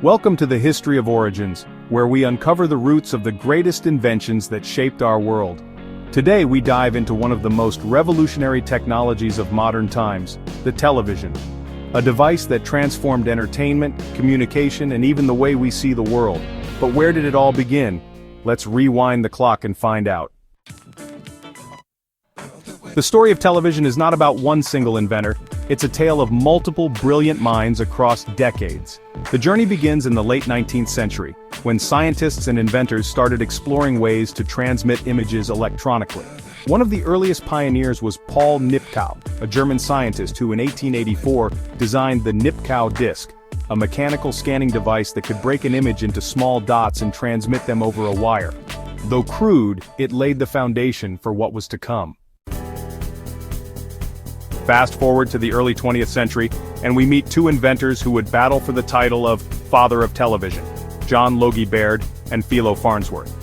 Welcome to the History of Origins, where we uncover the roots of the greatest inventions that shaped our world. Today we dive into one of the most revolutionary technologies of modern times, the television. A device that transformed entertainment, communication, and even the way we see the world. But where did it all begin? Let's rewind the clock and find out. The story of television is not about one single inventor, it's a tale of multiple brilliant minds across decades. The journey begins in the late 19th century, when scientists and inventors started exploring ways to transmit images electronically. One of the earliest pioneers was Paul Nipkow, a German scientist who in 1884 designed the Nipkow disc, a mechanical scanning device that could break an image into small dots and transmit them over a wire. Though crude, it laid the foundation for what was to come. Fast forward to the early 20th century, and we meet two inventors who would battle for the title of Father of Television, John Logie Baird and Philo Farnsworth.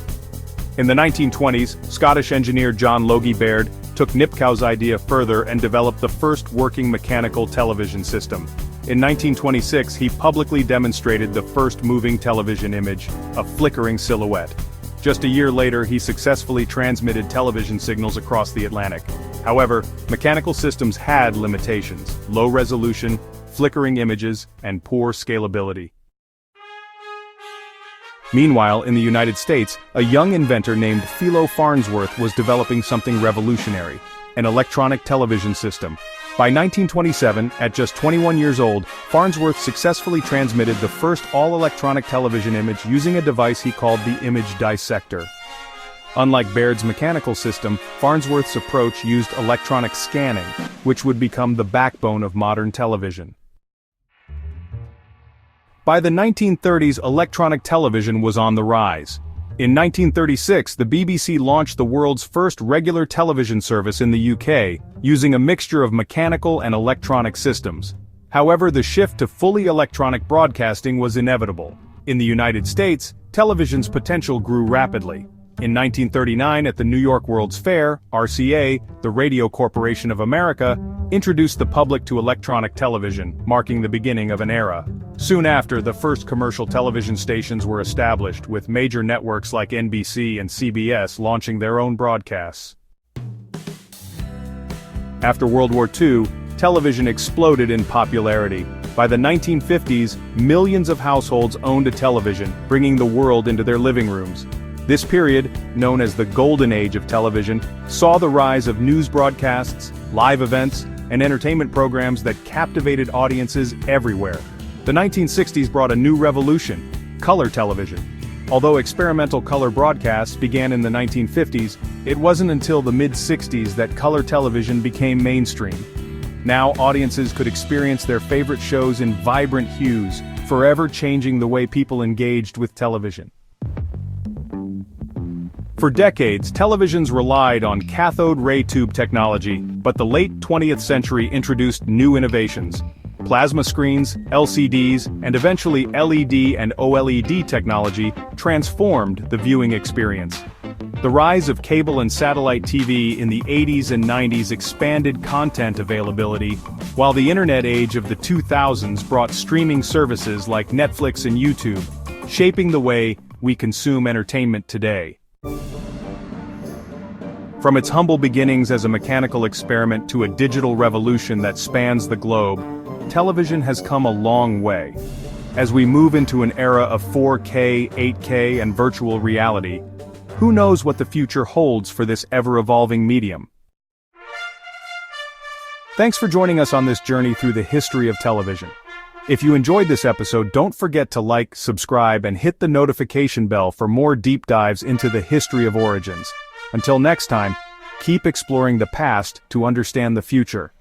In the 1920s, Scottish engineer John Logie Baird took Nipkow's idea further and developed the first working mechanical television system. In 1926, he publicly demonstrated the first moving television image, a flickering silhouette. Just a year later, he successfully transmitted television signals across the Atlantic. However, mechanical systems had limitations: low resolution, flickering images, and poor scalability. Meanwhile, in the United States, a young inventor named Philo Farnsworth was developing something revolutionary: an electronic television system. By 1927, at just 21 years old, Farnsworth successfully transmitted the first all-electronic television image using a device he called the image dissector. Unlike Baird's mechanical system, Farnsworth's approach used electronic scanning, which would become the backbone of modern television. By the 1930s, electronic television was on the rise. In 1936, the BBC launched the world's first regular television service in the UK, using a mixture of mechanical and electronic systems. However, the shift to fully electronic broadcasting was inevitable. In the United States, television's potential grew rapidly. In 1939, at the New York World's Fair, RCA, the Radio Corporation of America, introduced the public to electronic television, marking the beginning of an era. Soon after, the first commercial television stations were established, with major networks like NBC and CBS launching their own broadcasts. After World War II, television exploded in popularity. By the 1950s, millions of households owned a television, bringing the world into their living rooms. This period, known as the Golden Age of television, saw the rise of news broadcasts, live events, and entertainment programs that captivated audiences everywhere. The 1960s brought a new revolution: color television. Although experimental color broadcasts began in the 1950s, it wasn't until the mid-60s that color television became mainstream. Now audiences could experience their favorite shows in vibrant hues, forever changing the way people engaged with television. For decades, televisions relied on cathode ray tube technology, but the late 20th century introduced new innovations. Plasma screens, LCDs, and eventually LED and OLED technology transformed the viewing experience. The rise of cable and satellite TV in the 80s and 90s expanded content availability, while the internet age of the 2000s brought streaming services like Netflix and YouTube, shaping the way we consume entertainment today. From its humble beginnings as a mechanical experiment to a digital revolution that spans the globe, television has come a long way. As we move into an era of 4K, 8K, and virtual reality, who knows what the future holds for this ever-evolving medium? Thanks for joining us on this journey through the history of television. If you enjoyed this episode, don't forget to like, subscribe, and hit the notification bell for more deep dives into the history of origins. Until next time, keep exploring the past to understand the future.